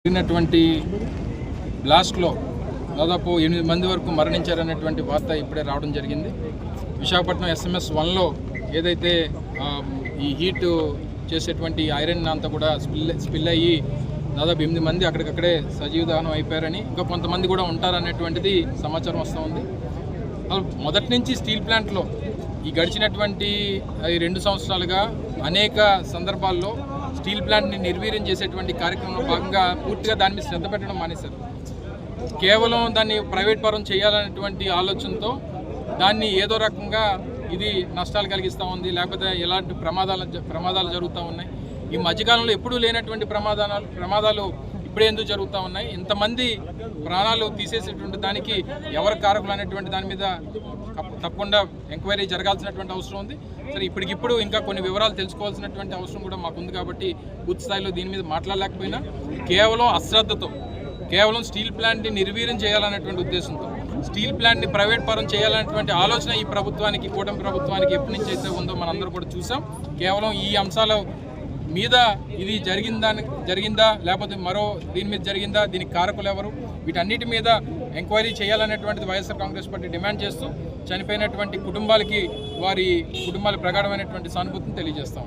జరిగినటువంటి బ్లాస్ట్లో దాదాపు 8 మంది వరకు మరణించారనేటువంటి వార్త ఇప్పుడే రావడం జరిగింది. విశాఖపట్నం SMS-1లో ఏదైతే ఈ హీట్ చేసేటువంటి ఐరన్ అంతా కూడా స్పిల్ అయ్యి దాదాపు 8 మంది అక్కడికక్కడే సజీవ దహనం అయిపోయారని, ఇంకా కొంతమంది కూడా ఉంటారనేటువంటిది సమాచారం వస్తూ ఉంది. మొదటి నుంచి స్టీల్ ప్లాంట్లో ఈ గడిచినటువంటి 2 సంవత్సరాలుగా అనేక సందర్భాల్లో స్టీల్ ప్లాంట్ని నిర్వీర్యం చేసేటువంటి కార్యక్రమంలో భాగంగా పూర్తిగా దాని మీద శ్రద్ధ పెట్టడం మానేశారు. కేవలం దాన్ని ప్రైవేట్ పరం చేయాలనేటువంటి ఆలోచనతో దాన్ని ఏదో రకంగా ఇది నష్టాలు కలిగిస్తూ ఉంది, లేకపోతే ఎలాంటి ప్రమాదాలు జరుగుతూ ఉన్నాయి. ఈ మధ్యకాలంలో ఎప్పుడూ లేనటువంటి ప్రమాదాలు ఇప్పుడే ఎందుకు జరుగుతూ ఉన్నాయి, ఇంతమంది ప్రాణాలు తీసేసేటువంటి దానికి ఎవరు కారకులు అనేటువంటి దాని మీద తప్పకుండా ఎంక్వైరీ జరగాల్సినటువంటి అవసరం ఉంది. సరే, ఇప్పటికిప్పుడు ఇంకా కొన్ని వివరాలు తెలుసుకోవాల్సినటువంటి అవసరం కూడా మాకుంది. కాబట్టి పూర్తి స్థాయిలో దీని మీద మాట్లాడలేకపోయినా కేవలం అశ్రద్ధతో, కేవలం స్టీల్ ప్లాంట్ని నిర్వీర్యం చేయాలనేటువంటి ఉద్దేశంతో, స్టీల్ ప్లాంట్ని ప్రైవేట్ పరం చేయాలనేటువంటి ఆలోచన ఈ ప్రభుత్వానికి, కూటమి ప్రభుత్వానికి ఎప్పటి నుంచి అయితే ఉందో మనందరూ కూడా చూసాం. కేవలం ఈ అంశాల మీద ఇది జరిగిందా లేకపోతే మరో దీని మీద జరిగిందా, దీనికి కారకులు ఎవరు, వీటన్నిటి మీద ఎంక్వైరీ చేయాలనేటువంటిది వైఎస్ఆర్ కాంగ్రెస్ పార్టీ డిమాండ్ చేస్తూ చనిపోయినటువంటి కుటుంబాలకి వారి కుటుంబాల ప్రగాఢమైనటువంటి సానుభూతిని తెలియజేస్తాం.